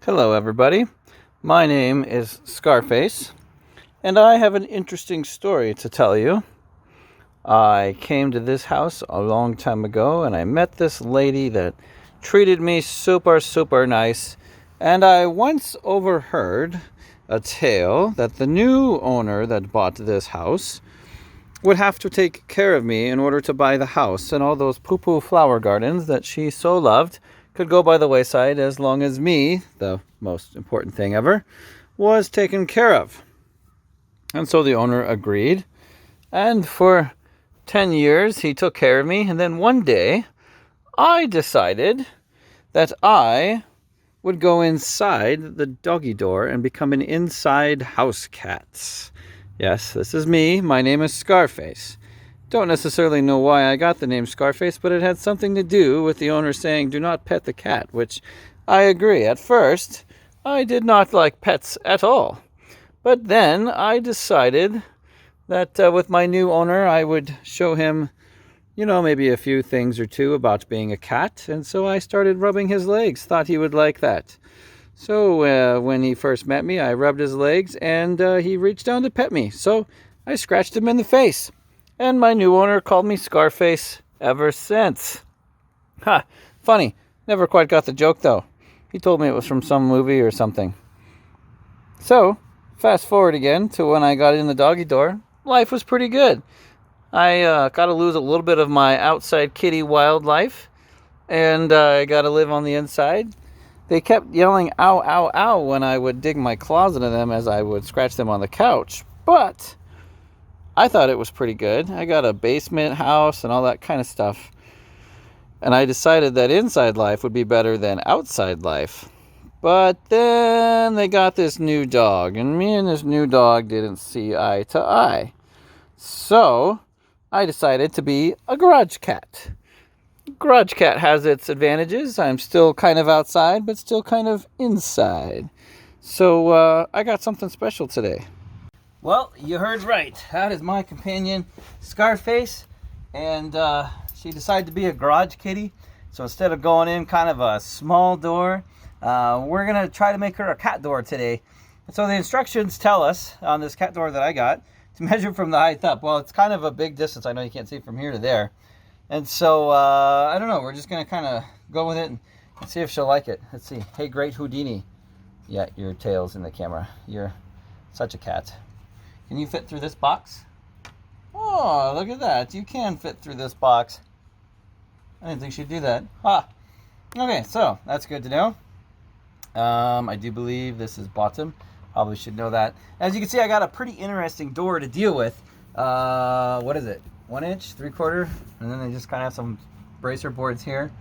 Hello everybody, my name is Scarface, and I have an interesting story to tell you. I came to this house a long time ago, and I met this lady that treated me super nice, and I once overheard a tale that the new owner that bought this house would have to take care of me in order to buy the house, and all those poo-poo flower gardens that she so loved could go by the wayside as long as me, the most important thing ever, was taken care of. And so the owner agreed, and for 10 years he took care of me, and then one day I decided that I would go inside the doggy door and become an inside house cat. Yes, this is me. My name is Scarface. Don't necessarily know why I got the name Scarface, but it had something to do with the owner saying, "Do not pet the cat," which I agree. At first, I did not like pets at all. But then I decided that with my new owner, I would show him, maybe a few things or two about being a cat. And so I started rubbing his legs, thought he would like that. So when he first met me, I rubbed his legs, and he reached down to pet me. So I scratched him in the face. And my new owner called me Scarface ever since. Ha! Funny. Never quite got the joke, though. He told me it was from some movie or something. So, fast forward again to when I got in the doggy door. Life was pretty good. I got to lose a little bit of my outside kitty wildlife, and I got to live on the inside. They kept yelling, "Ow, ow, ow," when I would dig my claws into them as I would scratch them on the couch. But I thought it was pretty good. I got a basement house and all that kind of stuff. And I decided that inside life would be better than outside life. But then they got this new dog, and me and this new dog didn't see eye to eye. So I decided to be a garage cat. Garage cat has its advantages. I'm still kind of outside, but still kind of inside. So I got something special today. Well, you heard right. That is my companion, Scarface, and she decided to be a garage kitty. So instead of going in kind of a small door, we're going to try to make her a cat door today. And so the instructions tell us on this cat door that I got to measure from the height up. Well, it's kind of a big distance. I know you can't see from here to there. And so, I don't know. We're just going to kind of go with it and see if she'll like it. Let's see. Hey, great Houdini. Yeah, your tail's in the camera. You're such a cat. Can you fit through this box? Oh, look at that. You can fit through this box. I didn't think she'd do that. Ah. Okay, so that's good to know. I do believe this is bottom. Probably should know that. As you can see, I got a pretty interesting door to deal with. What is it? 1 inch, 3/4? And then they just kind of have some bracer boards here.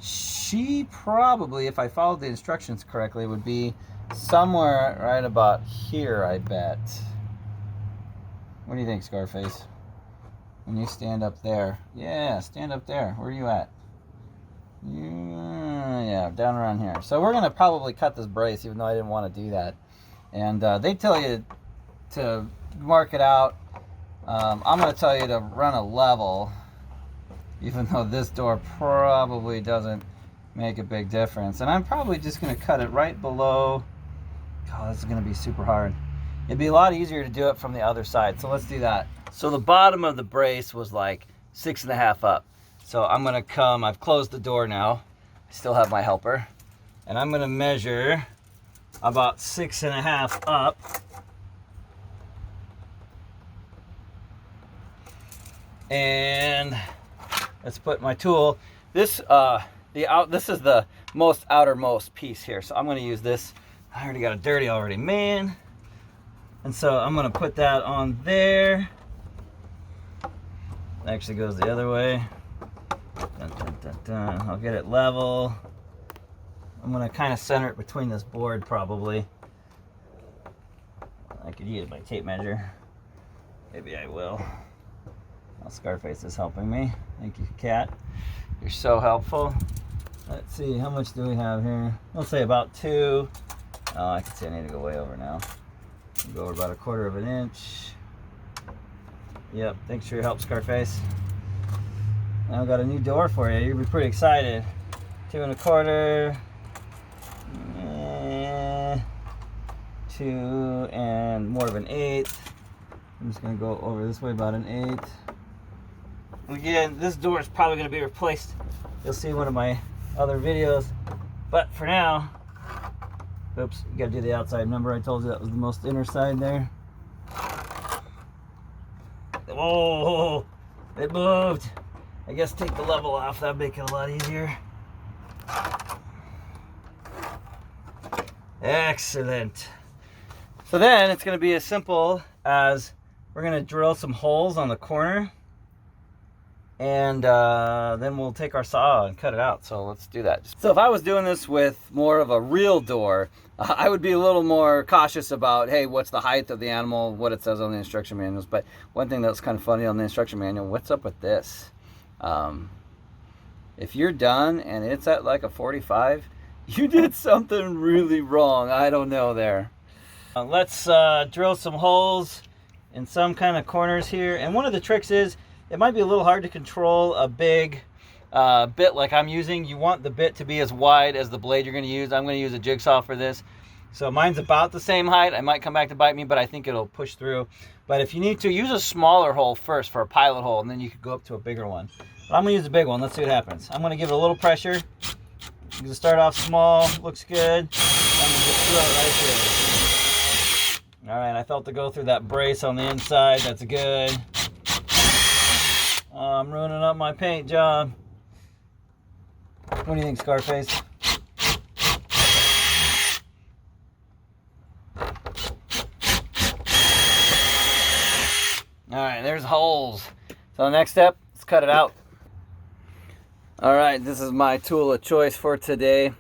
She probably, if I followed the instructions correctly, would be somewhere right about here, I bet. What do you think, Scarface? When you stand up there. Yeah, stand up there. Where are you at? Yeah, down around here. So we're going to probably cut this brace, even though I didn't want to do that. And they tell you to mark it out. I'm going to tell you to run a level, even though this door probably doesn't make a big difference. And I'm probably just going to cut it right below. Oh, this is going to be super hard. It'd be a lot easier to do it from the other side. So let's do that. So the bottom of the brace was like 6.5 up. So I'm going to come, I've closed the door now. I still have my helper. And I'm going to measure about 6.5 up. And let's put my tool. This this is the most outermost piece here. So I'm going to use this. I already got it dirty already, man. And so I'm going to put that on there. It actually goes the other way. Dun, dun, dun, dun. I'll get it level. I'm going to kind of center it between this board probably. I could use my tape measure. Maybe I will. Well, Scarface is helping me. Thank you, cat. You're so helpful. Let's see, how much do we have here? We'll say about 2. Oh, I can see I need to go way over now. Go over about 1/4 inch. Yep, thanks for your help, Scarface. Now I've got a new door for you. You'll be pretty excited. 2 1/4. 2 and more of an 8. I'm just going to go over this way about an 8. Again, this door is probably going to be replaced. You'll see one of my other videos. But for now, oops, you got to do the outside. Remember I told you that was the most inner side there? Oh, it moved. I guess take the level off. That'd make it a lot easier. Excellent. So then it's going to be as simple as we're going to drill some holes on the corner, and then we'll take our saw and cut it out. So let's do that. So if I was doing this with more of a real door, I would be a little more cautious about, hey, what's the height of the animal, what it says on the instruction manuals. But one thing that's kind of funny on the instruction manual, what's up with this? If you're done and it's at like a 45, you did something really wrong. I don't know there. Let's drill some holes in some kind of corners here. And one of the tricks is, it might be a little hard to control a big bit like I'm using. You want the bit to be as wide as the blade you're going to use. I'm going to use a jigsaw for this. So mine's about the same height. I might come back to bite me, but I think it'll push through. But if you need to, use a smaller hole first for a pilot hole, and then you could go up to a bigger one. But I'm going to use a big one. Let's see what happens. I'm going to give it a little pressure. I'm going to start off small. Looks good. I'm going to just throw it right through. All right, I felt to go through that brace on the inside. That's good. Oh, I'm ruining up my paint job. What do you think, Scarface? All right, there's holes. So the next step, let's cut it out. All right, this is my tool of choice for today.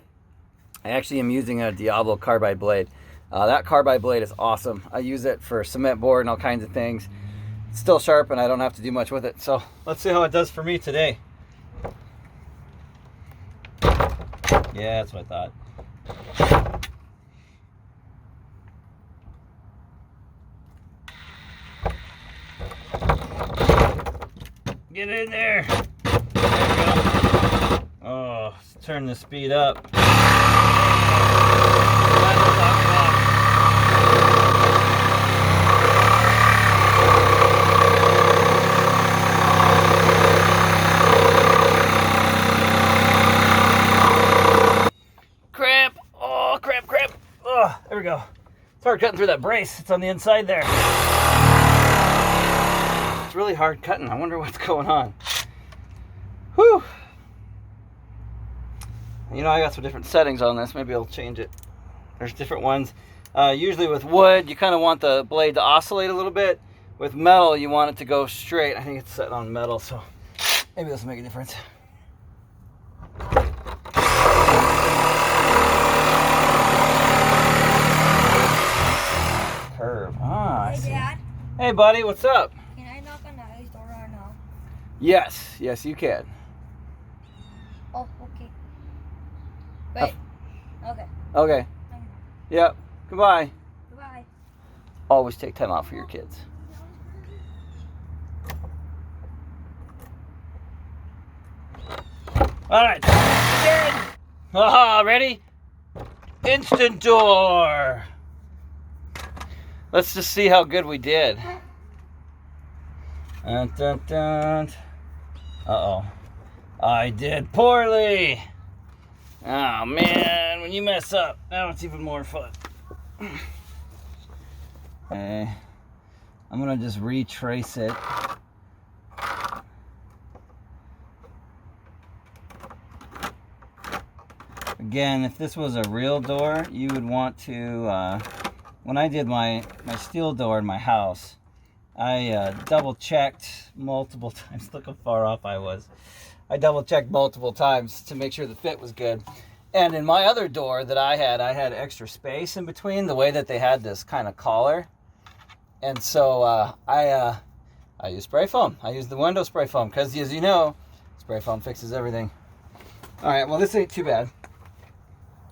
I actually am using a Diablo carbide blade. That carbide blade is awesome. I use it for cement board and all kinds of things. It's still sharp and I don't have to do much with it. So let's see how it does for me today. Yeah, that's what I thought. Get in there. There we go. Oh, let's turn the speed up. Crap. Oh, crap, crap. Oh, there we go. It's hard cutting through that brace. It's on the inside there. It's really hard cutting. I wonder what's going on. Whew. You know, I got some different settings on this. Maybe I'll change it. There's different ones. Usually with wood, you kind of want the blade to oscillate a little bit. With metal, you want it to go straight. I think it's set on metal, so maybe this will make a difference. Curve. Ah, Hey, Dad. Hey, buddy, what's up? Can I knock on Natalie's door right now? Yes, yes, you can. Oh, okay. Wait. Okay. Okay. Yep. Goodbye. Goodbye. Always take time out for your kids. All right. Aha, ready? Instant door. Let's just see how good we did. Dun, dun, dun. Uh-oh. I did poorly. Oh, man. When you mess up, now it's even more fun. Okay. I'm going to just retrace it. Again, if this was a real door, you would want to... when I did my steel door in my house, I double-checked multiple times. Look how far off I was. I double-checked multiple times to make sure the fit was good. And in my other door that I had extra space in between, the way that they had this kind of collar. And so I use spray foam. I use the window spray foam because, as you know, spray foam fixes everything. All right, well, this ain't too bad.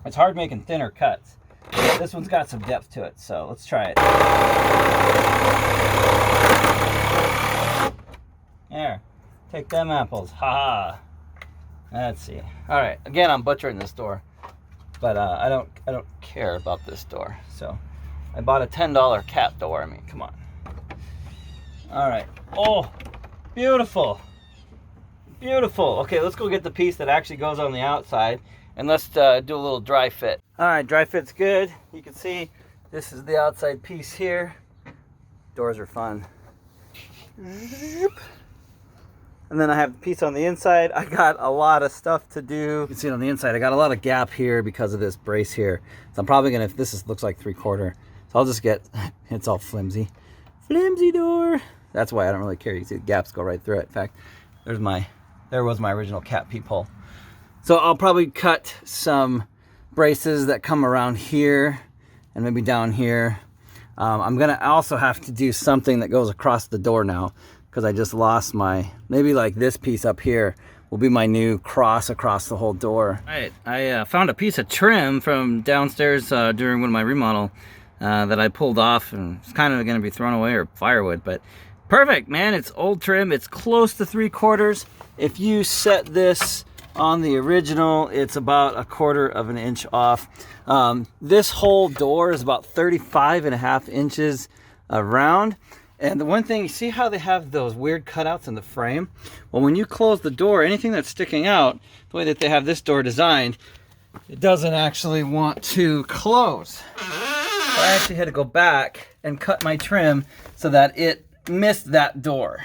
It's hard making thinner cuts. But this one's got some depth to it, so let's try it. There, take them apples. Ha ha. Let's see. All right, again, I'm butchering this door, but I don't care about this door. So I bought a $10 cat door. I mean, come on. All right. Oh, beautiful. Beautiful. Okay, let's go get the piece that actually goes on the outside, and let's do a little dry fit. All right, dry fit's good. You can see this is the outside piece here. Doors are fun. And then I have the piece on the inside. I got a lot of stuff to do. You can see it on the inside. I got a lot of gap here because of this brace here. So I'm probably gonna, if looks like 3/4. So I'll just get, it's all flimsy. Flimsy door. That's why I don't really care. You can see the gaps go right through it. In fact, there was my original cat peephole. So I'll probably cut some braces that come around here and maybe down here. I'm gonna also have to do something that goes across the door now, because I just lost my, maybe like this piece up here will be my new cross across the whole door. All right, I found a piece of trim from downstairs during one of my remodel that I pulled off, and it's kind of gonna be thrown away or firewood, but perfect, man. It's old trim, it's close to 3/4. If you set this on the original, it's about 1/4 of an inch off. This whole door is about 35.5 inches around. And the one thing, you see how they have those weird cutouts in the frame? Well, when you close the door, anything that's sticking out, the way that they have this door designed, it doesn't actually want to close. So I actually had to go back and cut my trim so that it missed that door.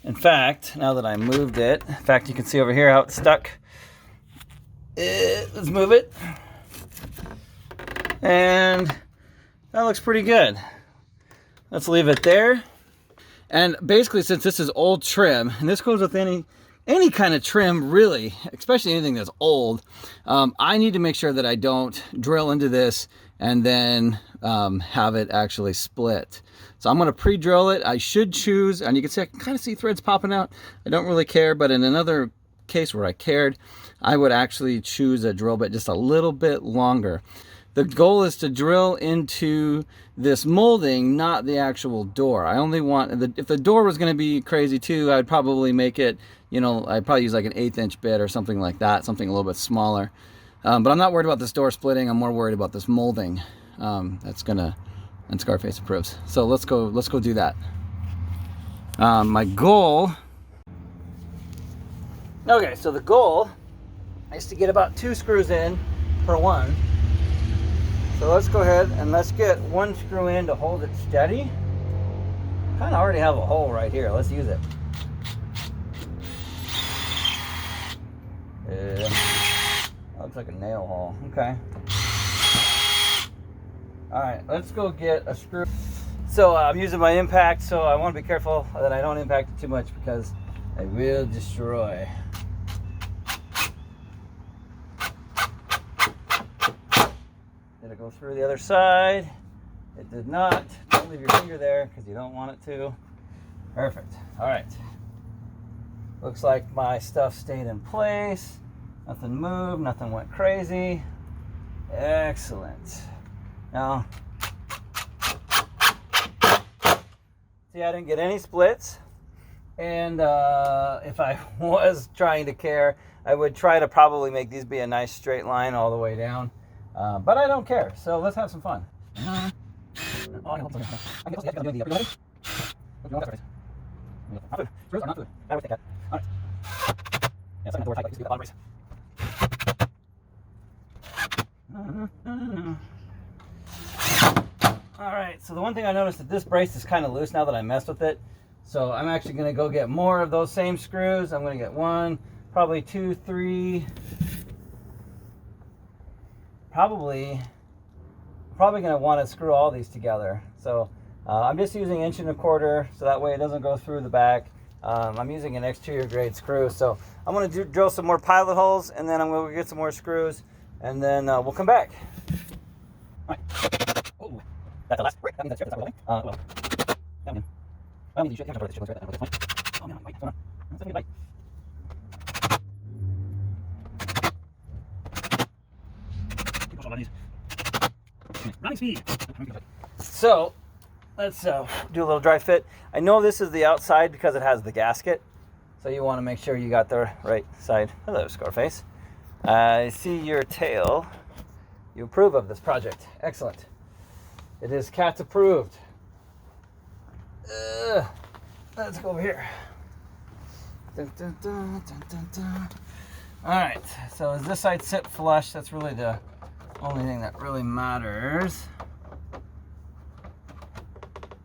In fact, now that I moved it, in fact, you can see over here how it's stuck. Let's move it. And that looks pretty good. Let's leave it there. And basically, since this is old trim, and this goes with any kind of trim really, especially anything that's old, I need to make sure that I don't drill into this and then have it actually split. So I'm going to pre-drill it. I should choose, and you can see I can kind of see threads popping out. I don't really care, but in another case where I cared, I would actually choose a drill bit just a little bit longer. The goal is to drill into this molding, not the actual door. I only want, if the door was going to be crazy too, I'd probably make it, you know, I'd probably use like an 1/8 inch bit or something like that, something a little bit smaller. But I'm not worried about this door splitting. I'm more worried about this molding. That's gonna, and Scarface approves. So let's go do that. My goal, okay, so the goal is to get about 2 screws in per one. So let's go ahead and let's get 1 screw in to hold it steady. Kind of already have a hole right here. Let's use it. Looks like a nail hole. Okay. All right, let's go get a screw. So I'm using my impact, so I want to be careful that I don't impact it too much because I will destroy. Did it go through the other side? It did not. Don't leave your finger there because you don't want it to. Perfect. All right. Looks like my stuff stayed in place. Nothing moved, nothing went crazy. Excellent. Now, see, I didn't get any splits. And if I was trying to care, I would try to probably make these be a nice straight line all the way down. But I don't care, so let's have some fun. Alright, so the one thing I noticed that this brace is kind of loose now that I messed with it. So I'm actually going to go get more of those same screws. I'm going to get 1, probably 2, 3. Probably going to want to screw all these together. So I'm just using 1.25 inches so that way it doesn't go through the back. I'm using an exterior grade screw. So I'm going to drill some more pilot holes, and then I'm going to get some more screws, and then we'll come back. All right. Oh, that's the last. That means that's the well. Down in. I mean, you should have to this right at this point. Oh man, wait, hold on. That's a good bite. Running speed. So let's do a little dry fit. I know this is the outside because it has the gasket, so you want to make sure you got the right side. Hello, Scarface. I see your tail. You approve of this project. Excellent. It is cat approved. Let's go over here. Dun, dun, dun, dun, dun, dun. All right, so does this side sit flush? That's really the only thing that really matters.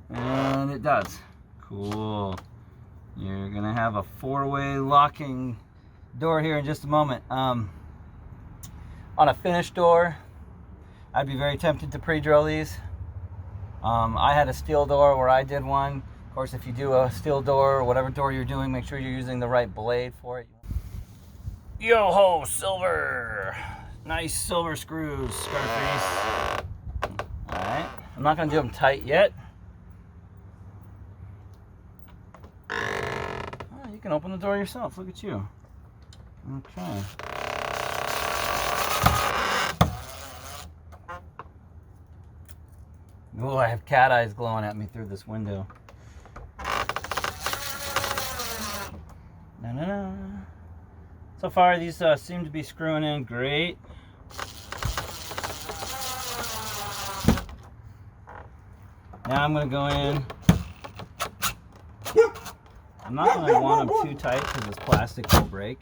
And it does. Cool. You're gonna have a 4-way locking door here in just a moment. On a finished door, I'd be very tempted to pre-drill these. I had a steel door where I did one. Of course, if you do a steel door or whatever door you're doing, make sure you're using the right blade for it. Yo-ho, silver! Nice silver screws, Scarface. Alright, I'm not gonna do them tight yet. Oh, you can open the door yourself, look at you. Okay. Oh, I have cat eyes glowing at me through this window. No. So far, these seem to be screwing in great. Now I'm going to go in. I'm not going to want them too tight because this plastic will break.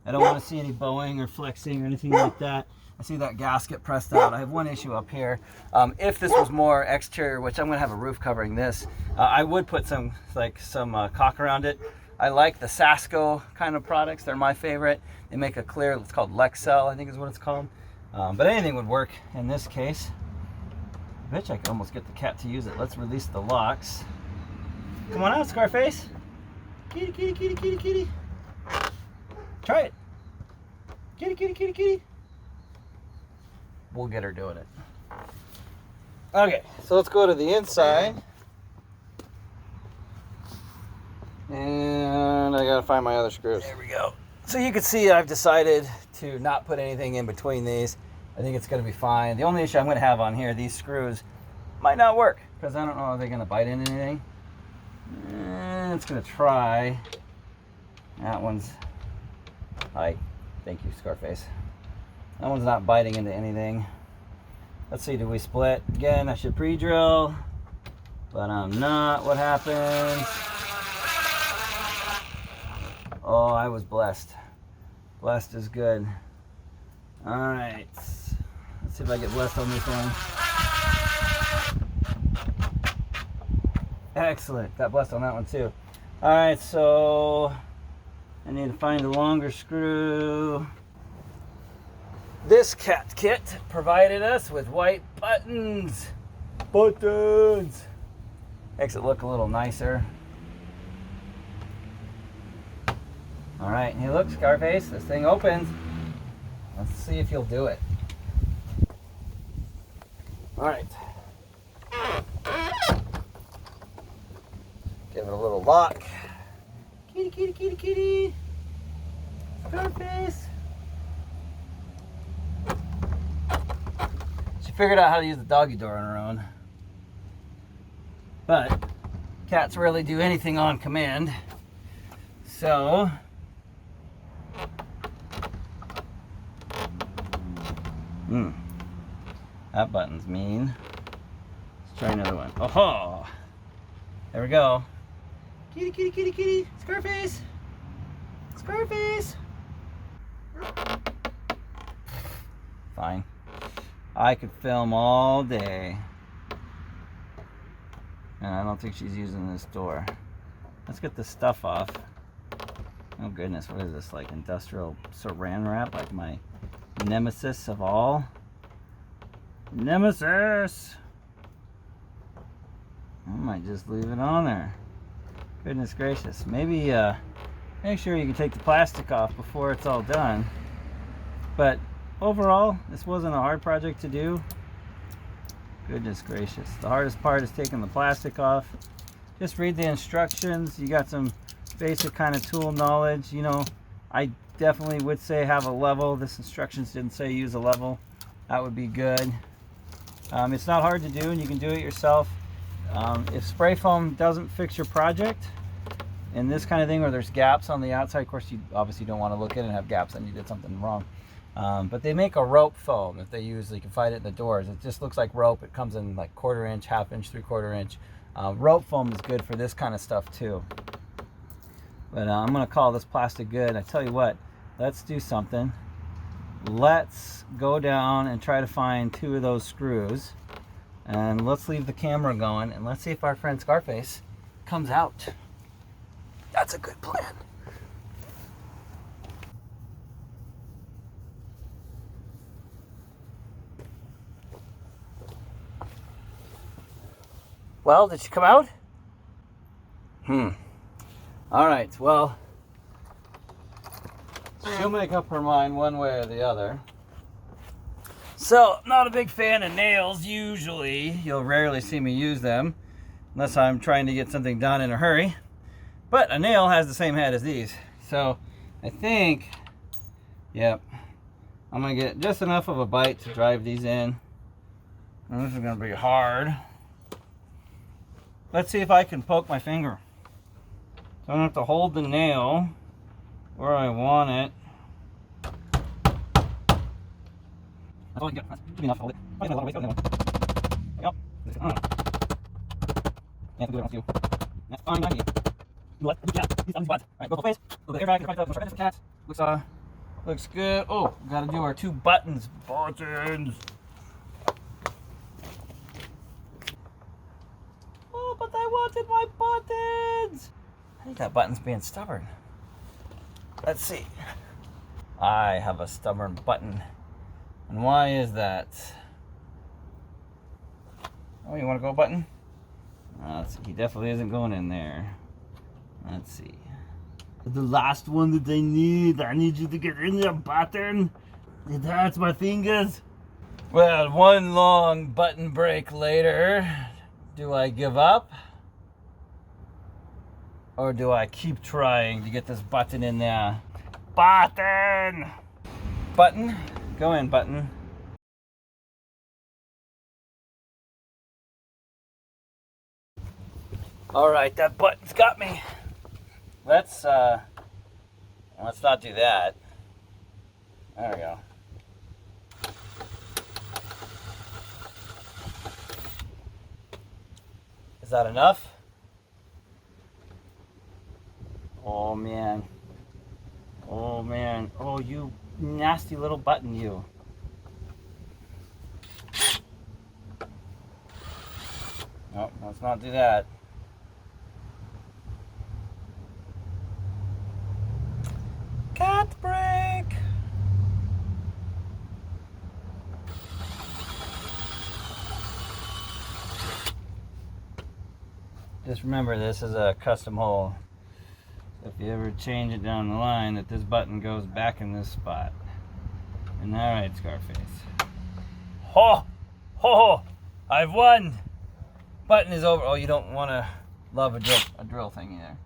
I don't want to see any bowing or flexing or anything like that. I see that gasket pressed out. I have one issue up here. If this was more exterior, which I'm going to have a roof covering this, I would put some caulk around it. I like the Sasco kind of products. They're my favorite. They make a clear, it's called Lexel, I think is what it's called. But anything would work in this case. I bet you I could almost get the cat to use it. Let's release the locks. Come on out, Scarface. Kitty, kitty, kitty, kitty, kitty. Try it. Kitty, kitty, kitty, kitty. We'll get her doing it. Okay, so let's go to the inside. And I gotta find my other screws. There we go. So you can see I've decided to not put anything in between these. I think it's gonna be fine. The only issue I'm gonna have on here, these screws might not work because I don't know if they're gonna bite into anything. It's gonna try. That one's, hi, thank you, Scarface. That one's not biting into anything. Let's see, do we split? Again, I should pre-drill, but I'm not. What happens? Oh, I was blessed. Blessed is good. All right, let's see if I get blessed on this one. Excellent, got blessed on that one too. All right, so I need to find a longer screw. This cat kit provided us with white buttons. Buttons! Makes it look a little nicer. All right, hey look, Scarface, this thing opens. Let's see if you'll do it. All right. Give it a little lock. Kitty, kitty, kitty, kitty. Scarface. She figured out how to use the doggy door on her own. But cats rarely do anything on command. So that button's mean. Let's try another one. Oh, there we go. Kitty, kitty, kitty, kitty. Scarface. Scarface. Fine. I could film all day. And I don't think she's using this door. Let's get this stuff off. Oh goodness, what is this, like industrial saran wrap? Like my nemesis of all? Nemesis! I might just leave it on there. Goodness gracious. Maybe make sure you can take the plastic off before it's all done. But overall, this wasn't a hard project to do. Goodness gracious. The hardest part is taking the plastic off. Just read the instructions. You got some basic kind of tool knowledge. You know, I definitely would say have a level. This instructions didn't say use a level. That would be good. It's not hard to do and you can do it yourself. If spray foam doesn't fix your project, and this kind of thing where there's gaps on the outside, of course you obviously don't want to look at it and have gaps and you did something wrong. But they make a rope foam that they use. You can find it in the doors. It just looks like rope. It comes in like 1/4 inch, 1/2 inch, 3/4 inch. Rope foam is good for this kind of stuff too. But I'm gonna call this plastic good. I tell you what, let's do something. Let's go down and try to find 2 of those screws, and let's leave the camera going, and let's see if our friend Scarface comes out. That's a good plan. Well, did she come out? All right, well, she'll make up her mind one way or the other. So, not a big fan of nails usually. You'll rarely see me use them unless I'm trying to get something done in a hurry. But a nail has the same head as these. So, I think, yep, I'm gonna get just enough of a bite to drive these in. And this is gonna be hard. Let's see if I can poke my finger. So I don't have to hold the nail where I want it. That's all I can get. That's good enough to hold it. I can a little ways out of that one. There you go. Yeah, I can do it on you. That's fine, I need. He's on his butt. Alright, go full face. A little bit of airbag. We'll try this for cats. Looks good. Oh, gotta do our 2 buttons. Buttons. Oh, but I wanted my buttons. I think that button's being stubborn. Let's see. I have a stubborn button. And why is that? Oh, you want to go button? Let's see. He definitely isn't going in there. Let's see. The last one that I need you to get in there, button. It hurts my fingers. Well, one long button break later. Do I give up? Or do I keep trying to get this button in there? Button! Button? Go in, button. Alright, that button's got me. Let's not do that. There we go. Is that enough? Oh man. Oh man. Oh, you nasty little button, you. Nope, let's not do that. Cat break. Just remember, this is a custom hole. If you ever change it down the line, that this button goes back in this spot. And all right, Scarface. Ho! Ho! I've won! Button is over. Oh, you don't want to love a drill thingy there.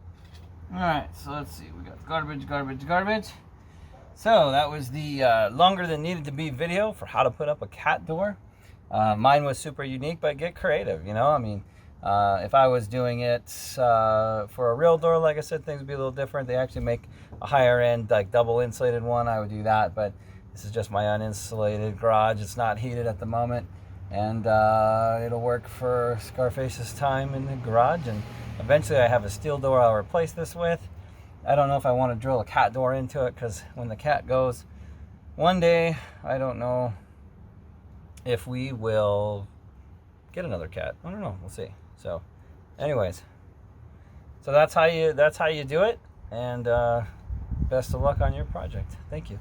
All right, so let's see. We got garbage, garbage, garbage. So that was the longer than needed to be video for how to put up a cat door. Mine was super unique, but get creative, you know? I mean, if I was doing it for a real door, like I said, things would be a little different. They actually make a higher end, like double insulated one. I would do that, but this is just my uninsulated garage. It's not heated at the moment, and it'll work for Scarface's time in the garage. And eventually I have a steel door I'll replace this with. I don't know if I want to drill a cat door into it, because when the cat goes, one day, I don't know if we will get another cat. I don't know. We'll see. So, anyways, so that's how you do it, and best of luck on your project. Thank you.